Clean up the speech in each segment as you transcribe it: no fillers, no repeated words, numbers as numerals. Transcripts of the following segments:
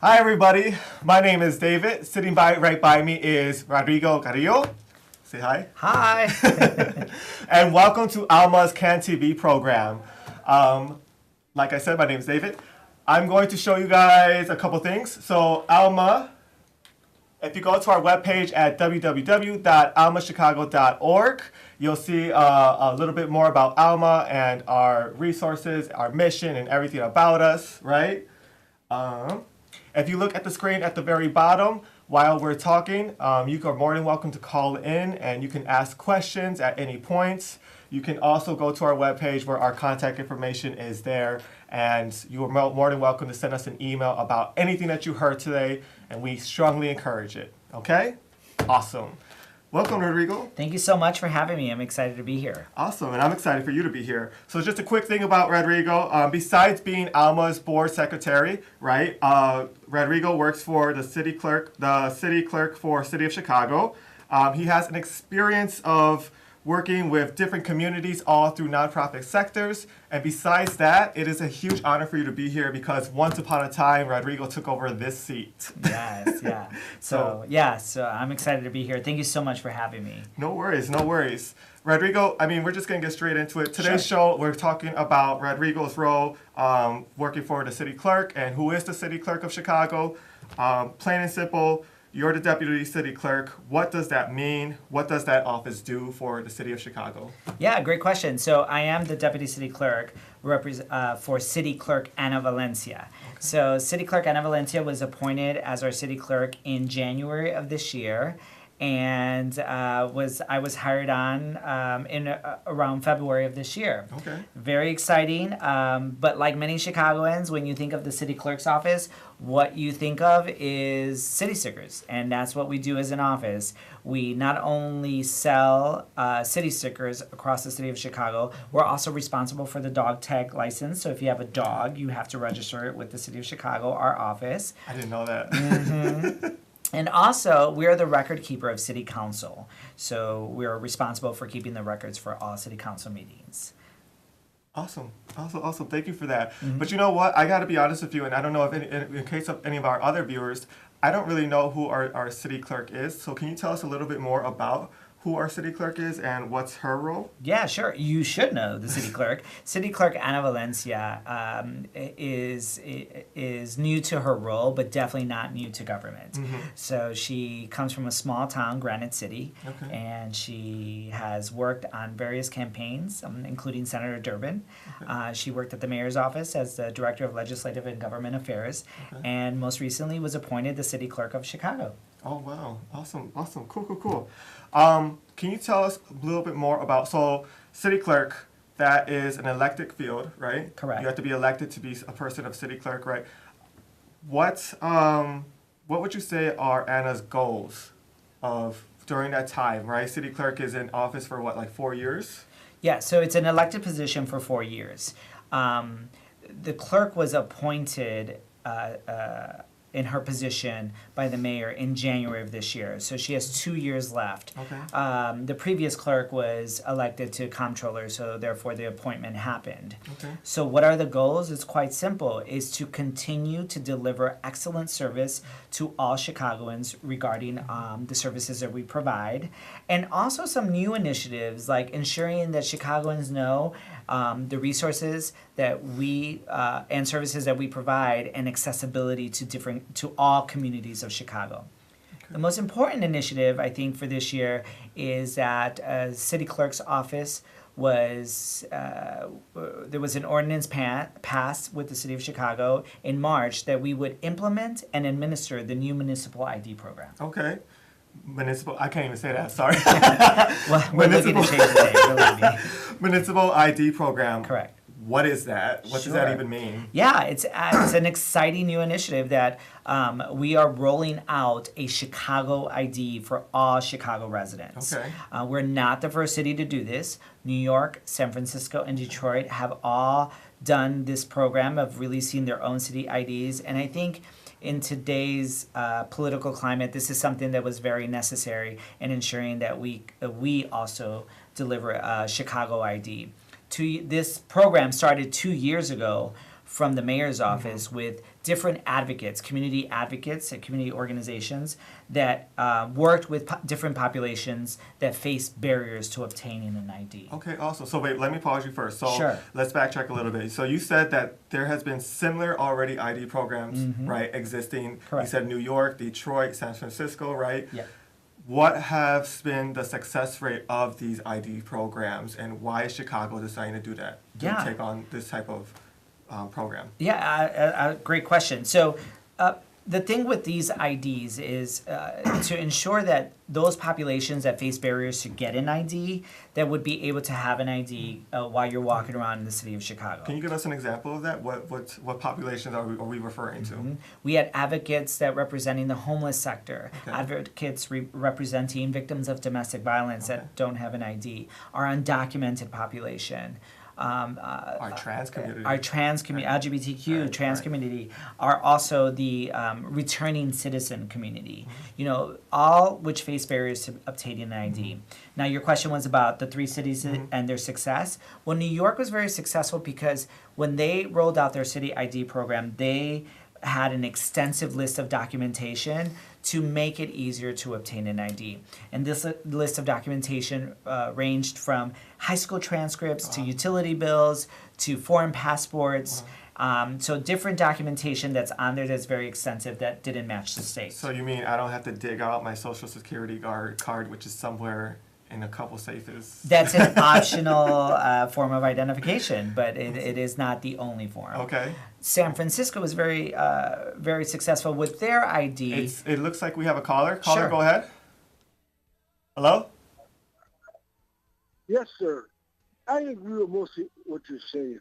Hi everybody, my name is David. Sitting right by me is Rodrigo Carrillo. Say hi. Hi. And welcome to Alma's Can TV program. Like I said, my name is David. I'm going to show you guys a couple things. So Alma, if you go to our webpage at www.almachicago.org, you'll see a little bit more about Alma and our resources, our mission, and everything about us, right? If you look at the screen at the very bottom, while we're talking, you are more than welcome to call in and you can ask questions at any points. You can also go to our webpage where our contact information is there, and you are more than welcome to send us an email about anything that you heard today, and we strongly encourage it. Okay? Awesome. Welcome, Rodrigo. Thank you so much for having me. I'm excited to be here. Awesome, and I'm excited for you to be here. So just a quick thing about Rodrigo. Besides being Alma's board secretary, right, Rodrigo works for the city clerk for City of Chicago. He has an experience of working with different communities all through nonprofit sectors. And besides that, it is a huge honor for you to be here because once upon a time, Rodrigo took over this seat. Yes, yeah. So I'm excited to be here. Thank you so much for having me. No worries, no worries. Rodrigo, we're just going to get straight into it. Today's show, we're talking about Rodrigo's role working for the city clerk and who is the city clerk of Chicago. Plain and simple, you're the deputy city clerk. What does that mean? What does that office do for the city of Chicago? Yeah, great question. So I am the deputy city clerk for City Clerk Ana Valencia. Okay. So City Clerk Ana Valencia was appointed as our city clerk in January of this year. And I was hired on in around February of this year. Okay. Very exciting. But like many Chicagoans, when you think of the city clerk's office, what you think of is city stickers, and that's what we do as an office. We not only sell city stickers across the city of Chicago, we're also responsible for the dog tag license. So if you have a dog, you have to register it with the city of Chicago, our office. I didn't know that. Mm-hmm. And also, we are the record keeper of City Council. So we are responsible for keeping the records for all City Council meetings. Awesome. Thank you for that. Mm-hmm. But you know what? I got to be honest with you, and I don't know if in case of any of our other viewers, I don't really know who our city clerk is. So can you tell us a little bit more about who our city clerk is and what's her role? Yeah, sure. You should know the city clerk. City Clerk Ana Valencia is new to her role, but definitely not new to government. Mm-hmm. So she comes from a small town, Granite City, okay. and she has worked on various campaigns, including Senator Durbin. Okay. She worked at the mayor's office as the director of legislative and government affairs, okay. and most recently was appointed the city clerk of Chicago. Oh, wow. Awesome. Cool. Can you tell us a little bit more about, so city clerk, that is an elected field, right? Correct. You have to be elected to be a person of city clerk, right? What would you say are Anna's goals of during that time, right? City clerk is in office for what, like 4 years? Yeah, so it's an elected position for 4 years. The clerk was appointed in her position by the mayor in January of this year. So she has 2 years left. Okay. The previous clerk was elected to comptroller, so therefore the appointment happened. Okay. So what are the goals? It's quite simple, is to continue to deliver excellent service to all Chicagoans regarding the services that we provide, and also some new initiatives like ensuring that Chicagoans know the resources that we and services that we provide and accessibility to all communities of Chicago. Okay. The most important initiative, I think, for this year is that City Clerk's office was there was an ordinance passed with the City of Chicago in March that we would implement and administer the new municipal ID program. Okay. Municipal, I can't even say that, sorry. Well, we're looking to change the name, believe me. Municipal ID program. Correct. What is that? What Sure. does that even mean? Yeah, it's an exciting new initiative that we are rolling out a Chicago ID for all Chicago residents. Okay. We're not the first city to do this. New York, San Francisco, and Detroit have all done this program of releasing their own city IDs, and I think in today's political climate, this is something that was very necessary in ensuring that we also deliver a Chicago ID. This program started 2 years ago from the mayor's office with different advocates, community advocates and community organizations that worked with different populations that face barriers to obtaining an ID. Okay, awesome. So wait, let me pause you first. So Sure. let's backtrack a little bit. So you said that there has been similar already ID programs, right, existing. Correct. You said New York, Detroit, San Francisco, right? Yeah. What has been the success rate of these ID programs, and why is Chicago deciding to do that? To Yeah. take on this type of program? Yeah, great question. So the thing with these IDs is to ensure that those populations that face barriers to get an ID, that would be able to have an ID while you're walking around in the city of Chicago. Can you give us an example of that? What populations are we referring to? We had advocates that representing the homeless sector, Okay. advocates representing victims of domestic violence that don't have an ID, our undocumented population. Our trans community. Our trans community, LGBTQ Right, trans right. community, are also the returning citizen community. You know, all which face barriers to obtaining an ID. Now, your question was about the three cities and their success. Well, New York was very successful because when they rolled out their city ID program, they had an extensive list of documentation to make it easier to obtain an ID. And this list of documentation ranged from high school transcripts to utility bills to foreign passports. So different documentation that's on there that's very extensive that didn't match the state. So you mean I don't have to dig out my social security card, which is somewhere in a couple safes? That's an optional form of identification, but it is not the only form. Okay. San Francisco was very, very successful with their ID. It looks like we have a caller. Caller, Sure. go ahead. Hello? Yes, sir. I agree with most of what you're saying,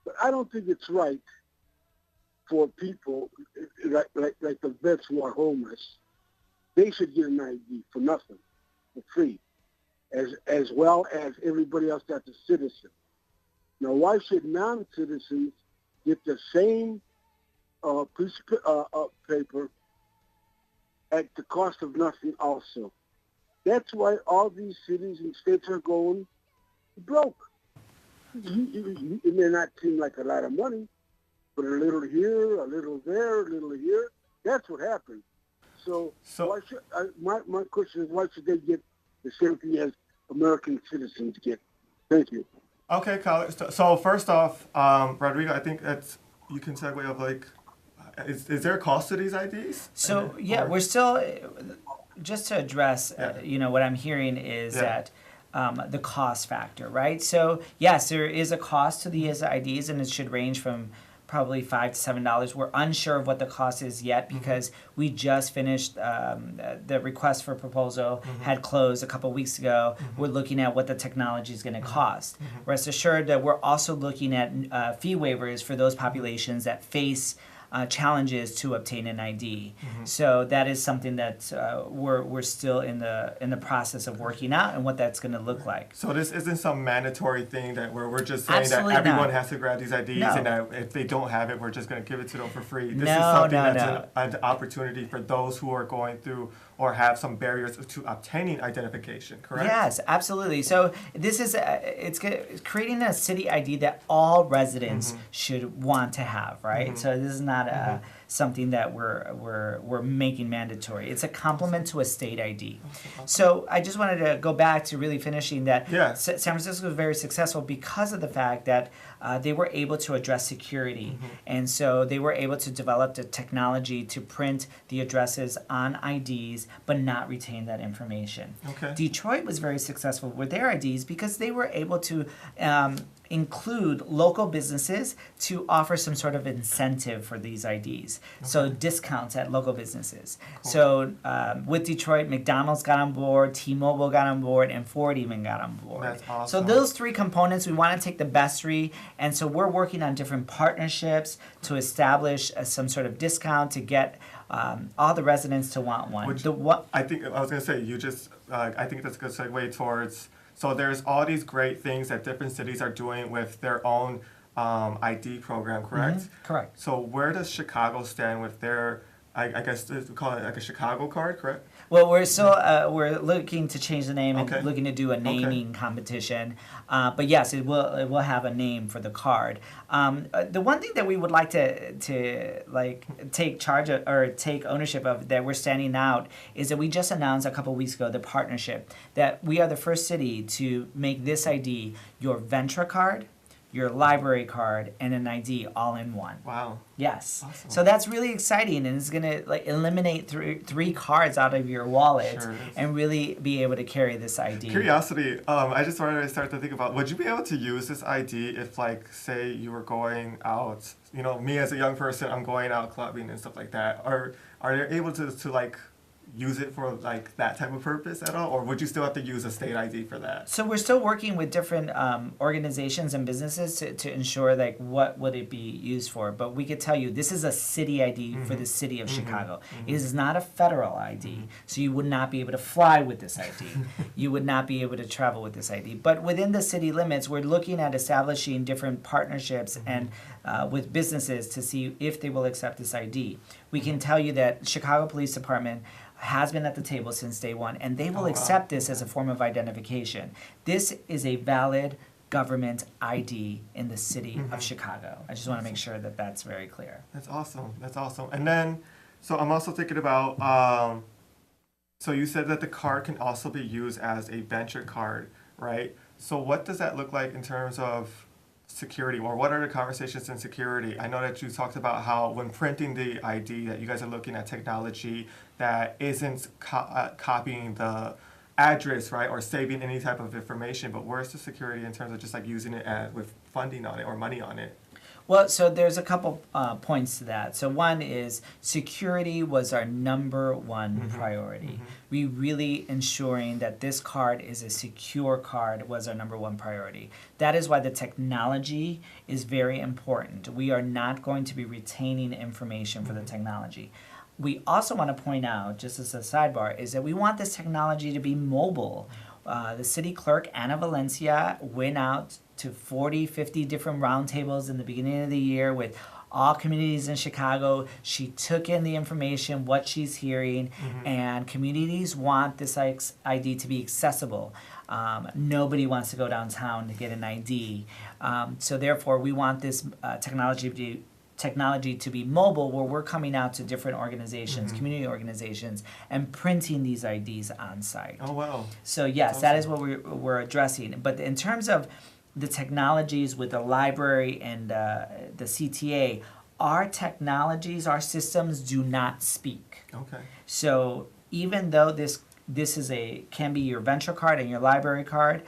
but I don't think it's right for people like the vets who are homeless. They should get an ID for nothing, for free, as well as everybody else that's a citizen. Now, why should non-citizens get the same piece of paper at the cost of nothing also? That's why all these cities and states are going broke. It may not seem like a lot of money, but a little here, a little there, a little here. That's what happened. So why should my question is, why should they get the same thing as American citizens get? Thank you. Okay, caller. So first off, Rodrigo, I think you can segue of like, is there a cost to these IDs? So we're still just to address. What I'm hearing is that the cost factor, right? So yes, there is a cost to these IDs, and it should range from probably $5 to $7. We're unsure of what the cost is yet because we just finished the request for proposal had closed a couple weeks ago. We're looking at what the technology is going to cost. Rest assured that we're also looking at fee waivers for those populations that face challenges to obtain an ID. So that is something that we're still in the process of working out and what that's going to look like. So this isn't some mandatory thing that we're just saying Absolutely that everyone not. has to grab these IDs No. and that if they don't have it, we're just going to give it to them for free. This is No, something no, that's an opportunity for those who are going through or have some barriers to obtaining identification, correct? Yes, absolutely. So this is it's creating a city ID that all residents should want to have, right? So this is not something that we're making mandatory. It's a complement to a state ID. So I just wanted to go back to really finishing that. Yeah. San Francisco was very successful because of the fact that they were able to address security, and so they were able to develop the technology to print the addresses on IDs, but not retain that information. Okay. Detroit was very successful with their IDs because they were able to include local businesses to offer some sort of incentive for these IDs. So discounts at local businesses. Cool. So with Detroit, McDonald's got on board, T-Mobile got on board, and Ford even got on board. That's So awesome. those three components, we want to take the best three, and so we're working on different partnerships to establish some sort of discount to get all the residents to want one. I think I was going to say you just. I think that's a good segue towards. So there's all these great things that different cities are doing with their own ID program, correct? Correct. So where does Chicago stand with their I guess we call it like a Chicago card, correct? Well, we're still we're looking to change the name and Okay. looking to do a naming competition. But yes, it will have a name for the card. The one thing that we would like to like take charge of or take ownership of that we're standing out is that we just announced a couple weeks ago the partnership that we are the first city to make this ID your Ventra card, your library card, and an ID all in one. Wow. Yes. Awesome. So that's really exciting, and it's gonna like eliminate three cards out of your wallet Sure. and really be able to carry this ID. Curiosity, I just wanted to start to think about, would you be able to use this ID if, like, say you were going out, me as a young person, I'm going out clubbing and stuff like that, or are they able to like, use it for, like, that type of purpose at all, or would you still have to use a state ID for that? So we're still working with different organizations and businesses to ensure like what would it be used for. But we could tell you this is a city ID for the city of Chicago. It is not a federal ID, so you would not be able to fly with this ID. You would not be able to travel with this ID. But within the city limits, we're looking at establishing different partnerships and with businesses to see if they will accept this ID. We can tell you that Chicago Police Department has been at the table since day one, and they will accept this as a form of identification. This is a valid government ID in the city of Chicago. I just want to make sure that that's very clear. That's awesome. That's awesome. And then, so I'm also thinking about, so you said that the card can also be used as a venture card, right? So what does that look like in terms of security, or what are the conversations in security? I know that you talked about how when printing the ID that you guys are looking at technology that isn't copying the address, right, or saving any type of information, but where's the security in terms of just like using it with funding on it or money on it? Well, so there's a couple points to that. So one is security was our number one priority. We really ensuring that this card is a secure card was our number one priority. That is why the technology is very important. We are not going to be retaining information for the technology. We also want to point out, just as a sidebar, is that we want this technology to be mobile. The city clerk, Anna Valencia, went out to 40, 50 different roundtables in the beginning of the year with all communities in Chicago. She took in the information, what she's hearing, and communities want this ID to be accessible. Nobody wants to go downtown to get an ID. So therefore, we want this technology to be mobile, where we're coming out to different organizations, community organizations, and printing these IDs on site. Oh, wow. So yes, that is what we're addressing. But in terms of the technologies with the library and the CTA, our technologies, our systems do not speak. Okay. So even though this can be your venture card and your library card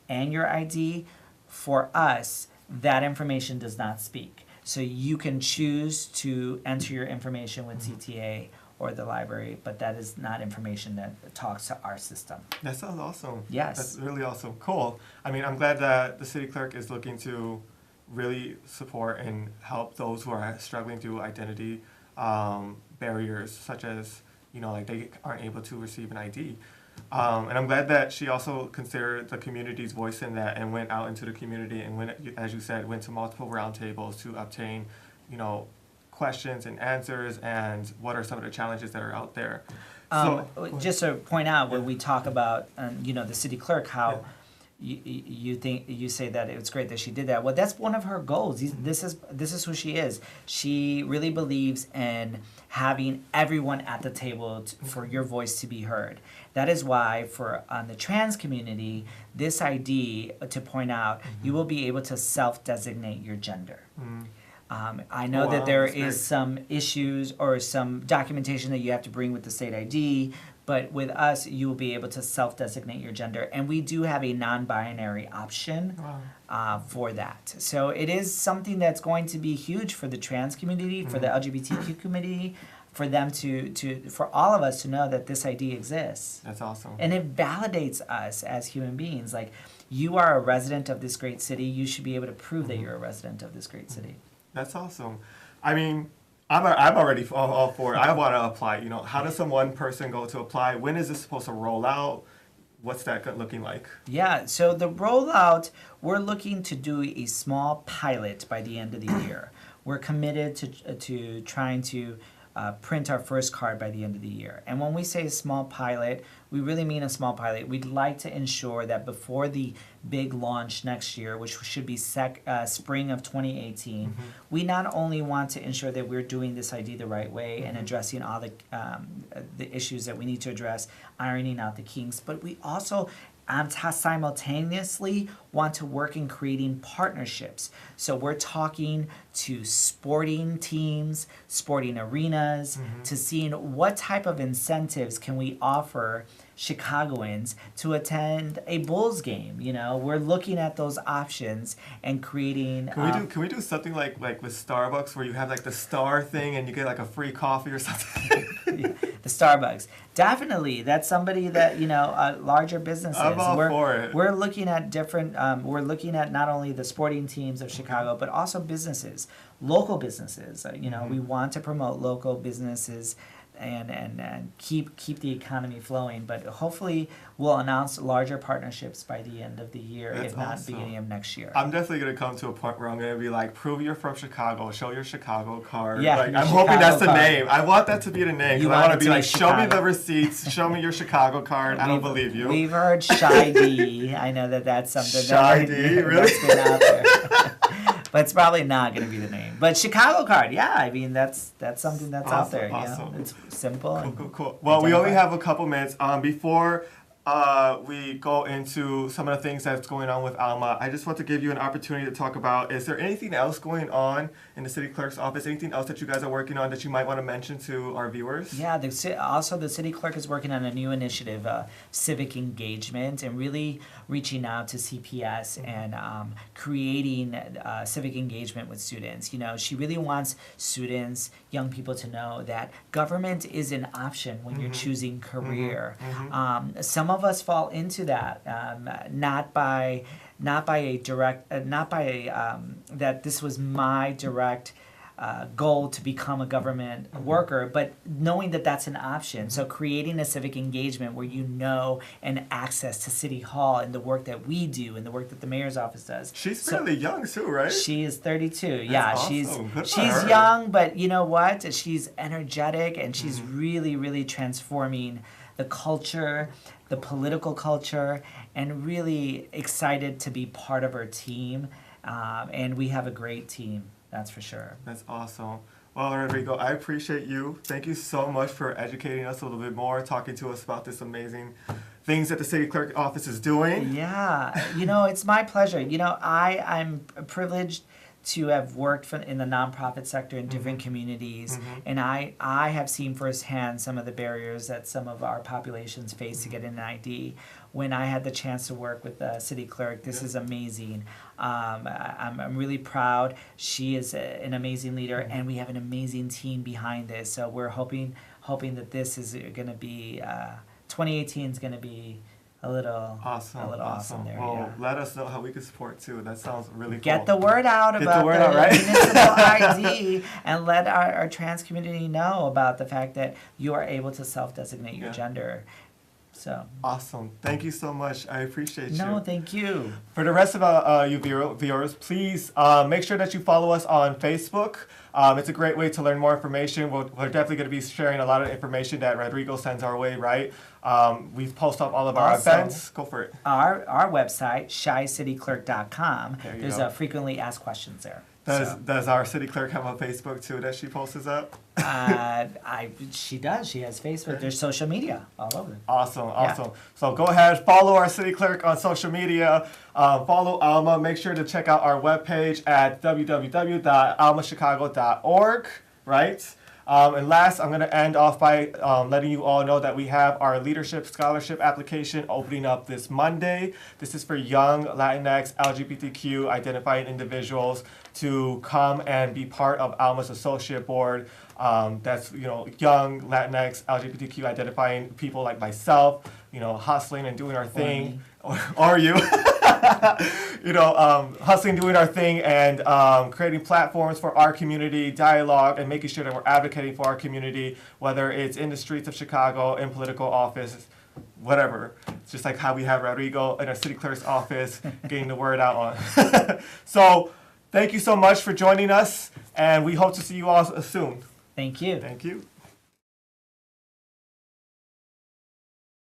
and your ID, for us, that information does not speak. So you can choose to enter your information with CTA or the library, but that is not information that talks to our system. That sounds awesome. Yes. That's really awesome. Cool. I mean, I'm glad that the city clerk is looking to really support and help those who are struggling through identity barriers, such as, like they aren't able to receive an ID. And I'm glad that she also considered the community's voice in that and went out into the community and went, as you said, went to multiple roundtables to obtain, questions and answers and what are some of the challenges that are out there. Just to point out, when we talk about, the city clerk, how you say that it's great that she did that. Well, that's one of her goals. This is who she is. She really believes in having everyone at the table for your voice to be heard. That is why on the trans community, this ID, to point out, you will be able to self-designate your gender. I know that there is some issues or some documentation that you have to bring with the state ID, but with us, you will be able to self-designate your gender. And we do have a non-binary option for that. So it is something that's going to be huge for the trans community, for the LGBTQ community, for them for all of us to know that this ID exists. That's awesome. And it validates us as human beings. Like, you are a resident of this great city. You should be able to prove that you're a resident of this great city. That's awesome. I mean, I'm already all for it. I want to apply. How does one person go to apply? When is this supposed to roll out? What's that looking like? Yeah, so the rollout, we're looking to do a small pilot by the end of the year. We're committed to trying to print our first card by the end of the year. And when we say a small pilot, we really mean a small pilot. We'd like to ensure that before the big launch next year, which should be spring of 2018, we not only want to ensure that we're doing this ID the right way and addressing all the issues that we need to address, ironing out the kinks, but we also simultaneously want to work in creating partnerships. So we're talking to sporting teams, sporting arenas, to seeing what type of incentives can we offer Chicagoans to attend a Bulls game. You know, we're looking at those options and creating. Can we do something like with Starbucks where you have like the star thing and you get like a free coffee or something? The Starbucks, definitely. That's somebody that larger businesses. I'm all for it. We're looking at different. We're looking at not only the sporting teams of Chicago, but also businesses, local businesses. We want to promote local businesses and keep the economy flowing. But hopefully we'll announce larger partnerships by the end of the year, That's if not awesome. beginning of next year. I'm definitely gonna come to a point where I'm gonna be like, prove you're from Chicago, show your Chicago card. Yeah, like, your I'm hoping Chicago that's the card. name. I want that to be the name. You Because I want want it to be to be like, show me Chicago. the receipts, show me your Chicago card. I don't believe you. We've heard Shy D. I know that's something Shy that D, really? that's been out there. But it's probably not going to be the name. But Chicago card, yeah, I mean that's something that's out there. Awesome. It's simple. And Cool. Well, we only identify. have a couple minutes. Before we go into some of the things that's going on with Alma, I just want to give you an opportunity to talk about, is there anything else going on in the city clerk's office? Anything else that you guys are working on that you might want to mention to our viewers? Yeah, also the city clerk is working on a new initiative, civic engagement, and really reaching out to CPS and creating civic engagement with students. She really wants students, young people to know that government is an option when you're choosing career. Some of us fall into that, not by that this was my direct goal to become a government worker, but knowing that that's an option. So creating a civic engagement where and access to City Hall and the work that we do and the work that the mayor's office does. She's fairly young too, right? She is 32. That's she's awesome. Good for she's her. young, but you know what? She's energetic and she's really, really transforming the culture, the political culture, and really excited to be part of her team. And we have a great team. That's for sure. That's awesome. Well, Rodrigo, I appreciate you. Thank you so much for educating us a little bit more, talking to us about this amazing things that the city clerk office is doing. Yeah, it's my pleasure. I'm privileged to have worked in the nonprofit sector in different communities, and I have seen firsthand some of the barriers that some of our populations face to get an ID. When I had the chance to work with the city clerk, this is amazing. I'm really proud. She is an amazing leader, and we have an amazing team behind this. So we're hoping that this is going to be 2018 is going to be a little awesome there. Well, yeah. let us know how we can support too. That sounds really cool. Get the word out Get about the word out, right? municipal ID and let our trans community know about the fact that you are able to self-designate your gender. So Awesome. Thank you so much. I appreciate you. no, thank you. For the rest of you viewers, please make sure that you follow us on Facebook. It's a great way to learn more information. We're definitely going to be sharing a lot of information that Rodrigo sends our way, right? We post up all of our Also, events. Go for it. Our website, shycityclerk.com, There you there's go. a frequently asked questions there. Does our city clerk have a Facebook too that she posts up? She does. She has Facebook. There's social media all over. Awesome. So go ahead, follow our city clerk on social media. Follow Alma. Make sure to check out our webpage at www.almachicago.org, right? And last, I'm going to end off by letting you all know that we have our Leadership Scholarship application opening up this Monday. This is for young Latinx, LGBTQ identifying individuals to come and be part of Alma's associate board. That's young Latinx, LGBTQ identifying people like myself, hustling and doing our thing, or you. Hustling, doing our thing, and creating platforms for our community, dialogue, and making sure that we're advocating for our community, whether it's in the streets of Chicago, in political office, whatever. It's just like how we have Rodrigo in our city clerk's office getting the word out on. So, thank you so much for joining us, and we hope to see you all soon. Thank you. Thank you.